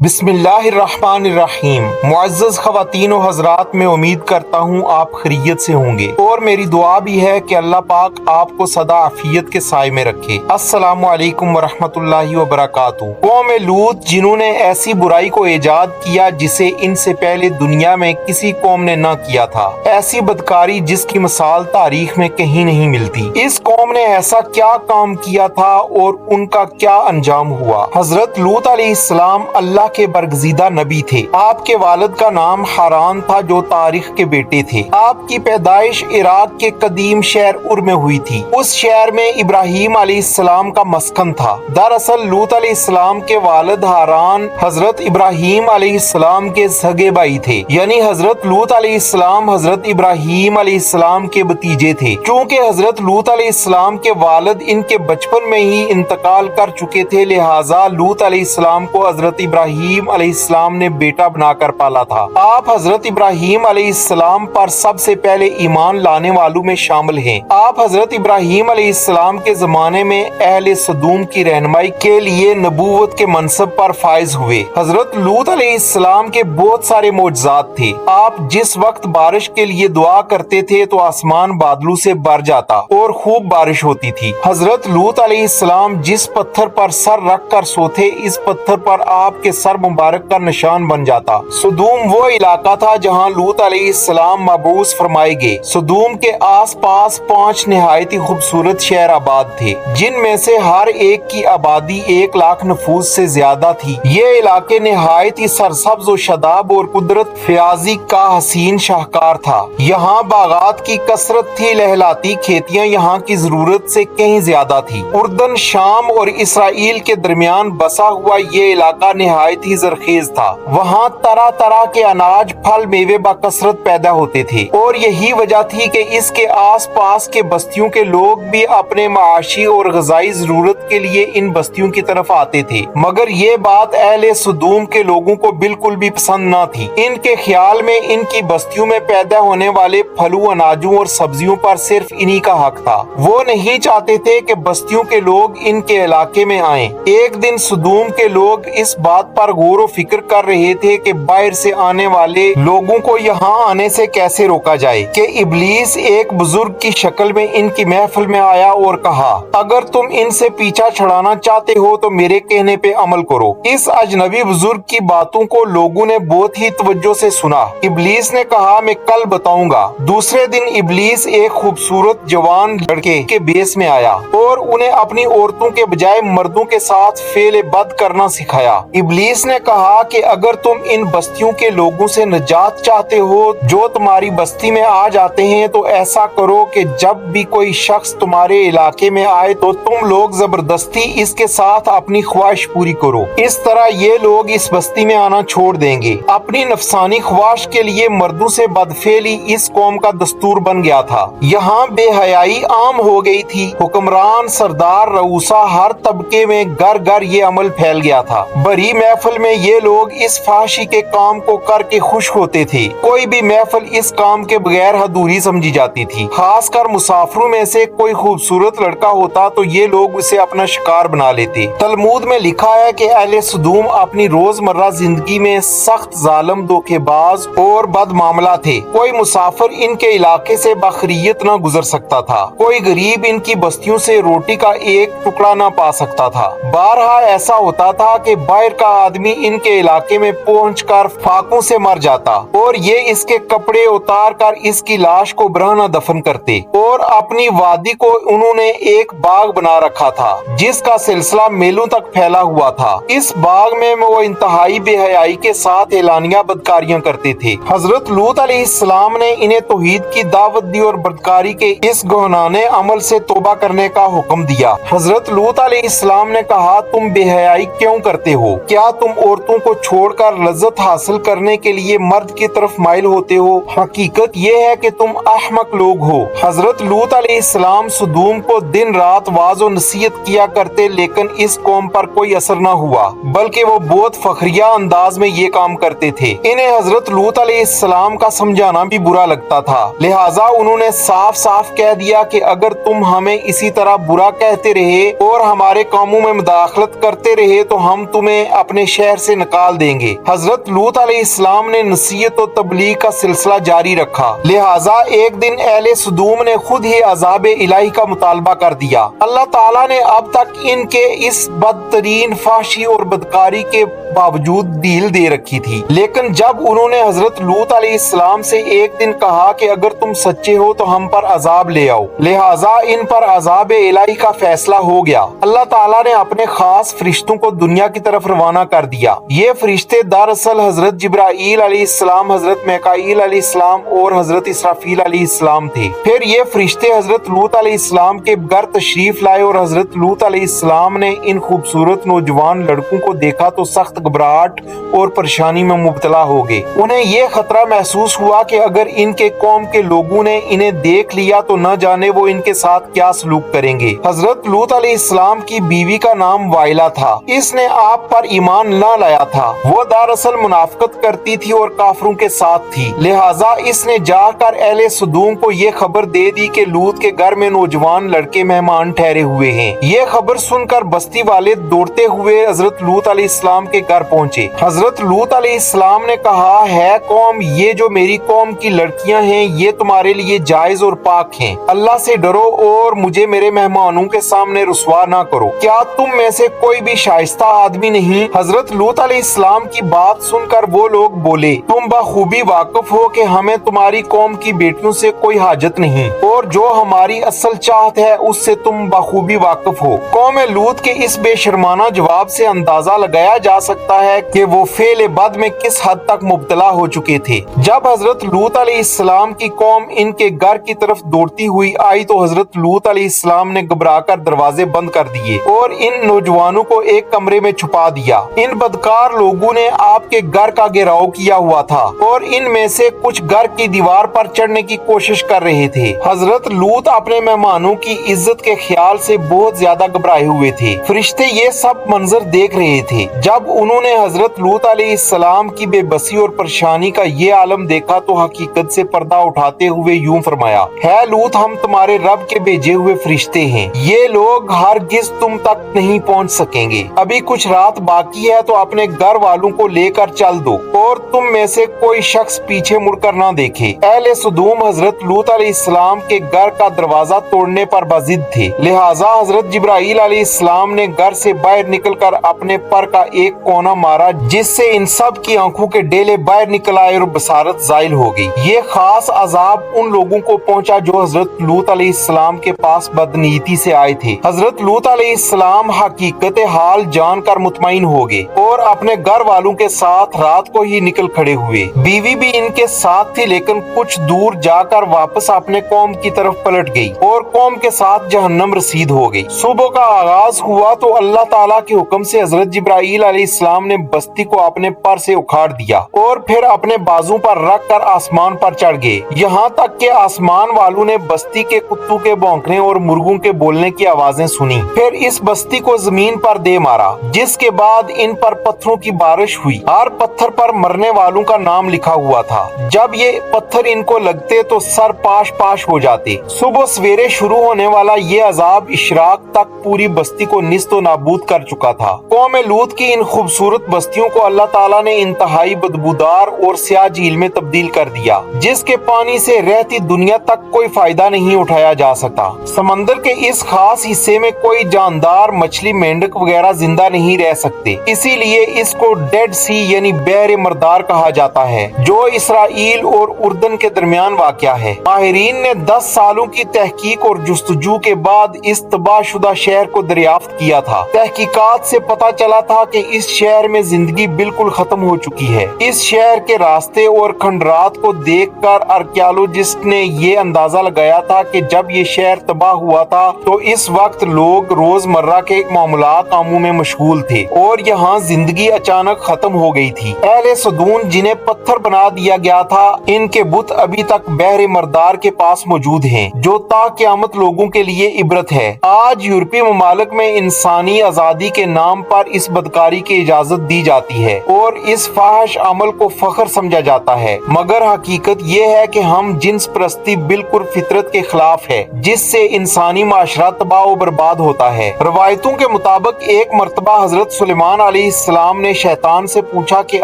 بسم اللہ الرحمن الرحیم۔ معزز خواتین و حضرات، میں امید کرتا ہوں آپ خیریت سے ہوں گے اور میری دعا بھی ہے کہ اللہ پاک آپ کو سدا عافیت کے سائے میں رکھے۔ السلام علیکم ورحمۃ اللہ وبرکاتہ۔ قوم لوط جنہوں نے ایسی برائی کو ایجاد کیا جسے ان سے پہلے دنیا میں کسی قوم نے نہ کیا تھا، ایسی بدکاری جس کی مثال تاریخ میں کہیں نہیں ملتی۔ اس قوم نے ایسا کیا کام کیا تھا اور ان کا کیا انجام ہوا؟ حضرت لوط علیہ السلام اللہ کے برگزیدہ نبی تھے۔ آپ کے والد کا نام حاران تھا جو تاریخ کے بیٹے تھے۔ آپ کی پیدائش عراق کے قدیم شہر ار میں ہوئی تھی۔ اس شہر میں ابراہیم علیہ السلام کا مسکن تھا۔ دراصل لوط علیہ السلام کے والد حاران حضرت ابراہیم علیہ السلام کے سگے بھائی تھے، یعنی حضرت لوط علیہ السلام حضرت ابراہیم علیہ السلام کے بھتیجے تھے۔ چونکہ حضرت لوط علیہ السلام کے والد ان کے بچپن میں ہی انتقال کر چکے تھے، لہٰذا لوط علیہ السلام کو حضرت ابراہیم علیہ السلام نے بیٹا بنا کر پالا تھا۔ آپ حضرت ابراہیم علیہ السلام پر سب سے پہلے ایمان لانے والوں میں شامل ہیں۔ آپ حضرت ابراہیم علیہ السلام کے زمانے میں اہل سدوم کی رہنمائی کے لیے نبوت کے منصب پر فائز ہوئے۔ حضرت لوط علیہ السلام کے بہت سارے معجزات تھے۔ آپ جس وقت بارش کے لیے دعا کرتے تھے تو آسمان بادلوں سے بھر جاتا اور خوب بارش ہوتی تھی۔ حضرت لوط علیہ السلام جس پتھر پر سر رکھ کر سوتے، اس پتھر پر آپ کے سر مبارک کا نشان بن جاتا۔ سدوم وہ علاقہ تھا جہاں لوط علیہ السلام مبعوث فرمائے گئے۔ سدوم کے آس پاس 5 نہایت ہی خوبصورت شہر آباد تھے، جن میں سے ہر ایک کی آبادی 1 لاکھ نفوس سے زیادہ تھی۔ یہ علاقے نہایت ہی سرسبز و شاداب اور قدرت فیاضی کا حسین شاہکار تھا۔ یہاں باغات کی کثرت تھی، لہلاتی کھیتیاں یہاں کی ضرورت سے کہیں زیادہ تھی۔ اردن، شام اور اسرائیل کے درمیان بسا ہوا یہ علاقہ نہایت ہی زرخیز تھا۔ وہاں طرح طرح کے اناج، پھل، میوے بکثرت پیدا ہوتے تھے اور یہی وجہ تھی کہ اس کے آس پاس کے بستیوں کے لوگ بھی اپنے معاشی اور غذائی ضرورت کے لیے ان بستیوں کی طرف آتے تھے۔ مگر یہ بات اہل سدوم کے لوگوں کو بالکل بھی پسند نہ تھی۔ ان کے خیال میں ان کی بستیوں میں پیدا ہونے والے پھلوں، اناجوں اور سبزیوں پر صرف انہی کا حق تھا۔ وہ نہیں چاہتے تھے کہ بستیوں کے لوگ ان کے علاقے میں آئیں۔ ایک دن سدوم کے لوگ اس بات پر غور و فکر کر رہے تھے کہ باہر سے آنے والے لوگوں کو یہاں آنے سے کیسے روکا جائے کہ ابلیس ایک بزرگ کی شکل میں ان کی محفل میں آیا اور کہا، اگر تم ان سے پیچھا چھڑانا چاہتے ہو تو میرے کہنے پہ عمل کرو۔ اس اجنبی بزرگ کی باتوں کو لوگوں نے بہت ہی توجہ سے سنا۔ ابلیس نے کہا، میں کل بتاؤں گا۔ دوسرے دن ابلیس ایک خوبصورت جوان لڑکے کے بیس میں آیا اور انہیں اپنی عورتوں کے بجائے مردوں کے ساتھ فعل بد کرنا سکھایا۔ ابلیس نے کہا کہ اگر تم ان بستیوں کے لوگوں سے نجات چاہتے ہو جو تمہاری بستی میں آ جاتے ہیں تو ایسا کرو کہ جب بھی کوئی شخص تمہارے علاقے میں آئے تو تم لوگ زبردستی اس کے ساتھ اپنی خواہش پوری کرو۔ اس طرح یہ لوگ اس بستی میں آنا چھوڑ دیں گے۔ اپنی نفسانی خواہش کے لیے مردوں سے بدفعلی اس قوم کا دستور بن گیا تھا۔ یہاں بے حیائی عام ہو گئی تھی۔ حکمران، سردار، رؤسا، ہر طبقے میں گھر گھر یہ عمل پھیل گیا تھا۔ بڑی محفل میں یہ لوگ اس فحاشی کے کام کو کر کے خوش ہوتے تھے۔ کوئی بھی محفل اس کام کے بغیر ادھوری سمجھی جاتی تھی۔ خاص کر مسافروں میں سے کوئی خوبصورت لڑکا ہوتا تو یہ لوگ اسے اپنا شکار بنا لیتے۔ تلمود میں لکھا ہے کہ اہل سدوم اپنی روزمرہ زندگی میں سخت ظالم، دھوکے باز اور بد معاملہ تھے۔ کوئی مسافر ان کے علاقے سے بخیریت نہ گزر سکتا تھا۔ کوئی غریب ان کی بستیوں سے روٹی کا ایک ٹکڑا نہ پا سکتا تھا۔ بارہا ایسا ہوتا تھا کہ باہر کا آدمی ان کے علاقے میں پہنچ کر فاقوں سے مر جاتا اور یہ اس کے کپڑے اتار کر اس کی لاش کو برہنہ دفن کرتے، اور اپنی وادی کو انہوں نے ایک باغ بنا رکھا تھا جس کا سلسلہ میلوں تک پھیلا ہوا تھا۔ اس باغ میں وہ انتہائی بے حیائی کے ساتھ اعلانیہ بدکاریاں کرتے تھے۔ حضرت لوط علیہ السلام نے انہیں توحید کی دعوت دی اور بدکاری کے اس گناہگار عمل سے توبہ کرنے کا حکم دیا۔ حضرت لوط علیہ السلام نے کہا، تم بے حیائی کیوں کرتے ہو؟ کیا تم عورتوں کو چھوڑ کر لذت حاصل کرنے کے لیے مرد کی طرف مائل ہوتے ہو؟ حقیقت یہ ہے کہ تم احمق لوگ ہو۔ حضرت لوط علیہ السلام سدوم کو دن رات واعظ و نصیحت کیا کرتے، لیکن اس قوم پر کوئی اثر نہ ہوا، بلکہ وہ بہت فخریہ انداز میں یہ کام کرتے تھے۔ انہیں حضرت لوط علیہ السلام کا سمجھانا بھی برا لگتا تھا، لہٰذا انہوں نے صاف صاف کہہ دیا کہ اگر تم ہمیں اسی طرح برا کہتے رہے اور ہمارے کاموں میں مداخلت کرتے رہے تو ہم تمہیں اپنے शहर से निकाल देंगे। हजरत लूत अलैहिस्सलाम ने नसीहत और तबलीग का सिलसिला जारी रखा, लिहाजा एक दिन अहले सदूम ने खुद ही अज़ाब इलाही का मुतालबा कर दिया। अल्लाह ताला ने अब तक इनके इस बदतरीन फाशी और बदकारी के बावजूद ढील दे रखी थी, लेकिन जब उन्होंने हजरत लूत अलैहिस्सलाम से एक दिन कहा कि अगर तुम सच्चे हो तो हम पर अजाब ले आओ, लिहाजा इन पर अजाब इलाही का फैसला हो गया। अल्लाह ताला ने अपने खास फरिश्तों को दुनिया की तरफ रवाना कर दिया। ये फरिश्ते दरअसल हजरत जिब्राईल अलैहिस्सलाम, हजरत मिकाईल अलैहिस्सलाम और हजरत इसराफील अलैहिस्सलाम थे। फिर ये फरिश्ते हजरत लूत अलैहिस्सलाम के घर तशरीफ लाए और हजरत लूत अलैहिस्सलाम ने इन खूबसूरत नौजवान लड़कों को देखा तो सख्त घबराहट और परेशानी में मुब्तला हो गए। उन्हें ये खतरा महसूस हुआ कि अगर इनके कौम के लोगों ने इन्हें देख लिया तो न जाने वो इनके साथ क्या सलूक करेंगे। हजरत लूत अलैहिस्सलाम की बीवी का नाम वाइला था। इसने आप पर ईमान न लाया था। वो दरअसल मुनाफिकत करती थी और काफरों के साथ थी, लिहाजा इसने जाकर अहले सदूम को ये खबर दे दी कि लूत के घर में नौजवान लड़के मेहमान ठहरे हुए हैं। ये खबर सुनकर बस्ती वाले दौड़ते हुए हजरत लूत अलैहिस्सलाम के घर पहुंचे। हजरत लूत अलैहिस्सलाम ने कहा, है कौम, ये जो मेरी कौम की लड़कियां हैं ये तुम्हारे लिए जायज और पाक हैं। अल्लाह से डरो और मुझे मेरे मेहमानों के सामने रुसवा ना करो। क्या तुम में से कोई भी शाइस्ता आदमी नहीं? हजरत लूत अलैहिस्सलाम की बात सुनकर वो लोग बोले, तुम बखूबी वाकिफ हो कि हमें तुम्हारी कौम की बेटियों से कोई हाजत नहीं और जो हमारी असल चाहत है उससे तुम बखूबी वाकिफ हो। कौम लूत के इस बेशर्माना जवाब से अंदाजा लगाया जा सकता है कि वो फेल बद में किस हद तक मुब्तला हो चुके थे। जब हजरत लूत अलैहिस्सलाम की कौम इनके घर की तरफ दौड़ती हुई आई तो हजरत लूत अलैहिस्सलाम ने घबराकर दरवाजे बंद कर दिए और इन नौजवानों को एक कमरे में छुपा दिया। इन बदकार लोगों ने आपके घर का घेराव किया हुआ था और इनमें से कुछ घर की दीवार पर चढ़ने की कोशिश कर रहे थे। हजरत लूत अपने मेहमानों की इज्जत के ख्याल से बहुत ज्यादा घबराए हुए थे। फरिश्ते ये सब मंजर देख रहे थे। जब उन्होंने हजरत लूत अलैहिस्सलाम की बेबसी और परेशानी का ये आलम देखा तो हकीकत से पर्दा उठाते हुए यूं फरमाया, है लूत, हम तुम्हारे रब के भेजे हुए फरिश्ते हैं। ये लोग हरगिज तुम तक नहीं पहुंच सकेंगे। अभी कुछ रात बाकी है तो अपने घर वालों को लेकर चल दो और तुम में से कोई शख्स पीछे मुड़कर ना देखे। अहले सदूम हजरत लूत अलैहिस्सलाम के घर का दरवाजा तोड़ने पर बाजिद थे, लिहाजा हजरत जिब्राईल अलैहिस्सलाम ने घर से बाहर निकलकर अपने पर का एक कोना मारा, जिससे इन सब की आंखों के डेले बाहर निकल आए और बसारत जायल हो गई। ये खास अजाब उन लोगों को पहुंचा जो हजरत लूत अलैहिस्सलाम के पास बदनीयती से आए थे। हजरत लूत अलैहिस्सलाम हकीकत हाल जानकर मुतमईन हो गए और अपने घर वालों के साथ रात को ही निकल खड़े हुए। बीवी भी इनके साथ थी, लेकिन कुछ दूर जाकर वापस अपने कौम की तरफ पलट गई और कौम के साथ जहन्नम रसीद हो गई। सुबह का आगाज हुआ तो अल्लाह ताला के हुक्म से हजरत जिब्राईल अलैहिस्सलाम ने बस्ती को अपने पर से उखाड़ दिया और फिर अपने बाजू पर रख कर आसमान पर चढ़ गए। यहाँ तक कि आसमान वालों ने बस्ती के कुत्तों के भौंकने और मुर्गों के बोलने की आवाजें सुनी। फिर इस बस्ती को जमीन पर दे मारा, जिसके बाद इन पर पत्थरों की बारिश हुई। हर पत्थर पर मरने वालों का नाम लिखा हुआ था। जब ये पत्थर इनको लगते तो सर पाश पाश हो जाते। सुबह सवेरे शुरू होने वाला ये अजाब इशराक तक पूरी बस्ती को निस्तो नाबूद कर चुका था। कौम लूत की इन खूबसूरत बस्तियों को अल्लाह ताला ने इंतहाई बदबूदार और स्याह झील में तब्दील कर दिया, जिसके पानी से रहती दुनिया तक कोई फायदा नहीं उठाया जा सकता। समंदर के इस खास हिस्से में कोई जानदार मछली, मेंढक वगैरह जिंदा नहीं रह सकते। इसीलिए इसको डेड सी यानी बहरे मर्दार कहा जाता है, जो इसराइल और उर्दन के दरमियान वाक़या है। माहिरीन ने 10 सालों की तहकीक और जुस्तजू के बाद इस तबाहशुदा शहर को दरियाफ्त किया था। तहकीकात से पता चला था कि इस शहर में जिंदगी बिल्कुल खत्म हो चुकी है। इस शहर के रास्ते और खंडरात को देखकर आर्कियोलॉजिस्ट ने ये अंदाजा लगाया था कि जब ये शहर तबाह हुआ था तो इस वक्त लोग रोजमर्रा के मामूलात कामों में मशगूल थे और यहाँ जिंदगी अचानक खत्म हो गई थी। अहले सदून जिन्हें पत्थर बना दिया गया था, इनके बुत अभी तक बहरे मर्दार के पास मौजूद हैं, जो ताक़यामत लोगों के लिए इबरत है। आज यूरोपीय ममालिक में इंसानी आजादी के नाम पर इस बदकारी की इजाजत इजाजत दी जाती है और इस फाहिश अमल को फख्र समझा जाता है, मगर हकीकत ये है कि हम जिन्स परस्ती बिल्कुल फितरत के खिलाफ है, जिससे इंसानी माशरा तबाह व बर्बाद होता है। रवायतों के मुताबिक एक मर्तबा हजरत सुलेमान अलैहिस्सलाम ने शैतान से पूछा कि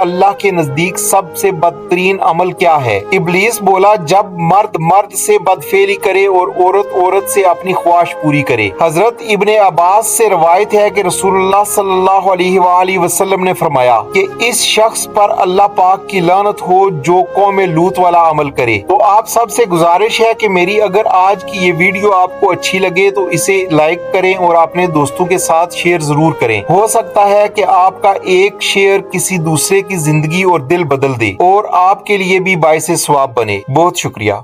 अल्लाह के नजदीक सबसे बदतरीन अमल क्या है। इब्लीस बोला, जब मर्द मर्द से बदफेली करे और औरत औरत से अपनी ख्वाहिश पूरी करे। हजरत इब्ने अब्बास से रवायत है कि रसूलुल्लाह सल्लल्लाहु अलैहि वसल्लम ने फरमाया कि इस शख्स पर अल्लाह पाक की लानत हो जो कौम लूत वाला अमल करे। तो आप सबसे गुजारिश है कि मेरी अगर आज की ये वीडियो आपको अच्छी लगे तो इसे लाइक करें और अपने दोस्तों के साथ शेयर जरूर करें। हो सकता है कि आपका एक शेयर किसी दूसरे की जिंदगी और दिल बदल दे और आपके लिए भी बाइसे सवाब बने। बहुत शुक्रिया।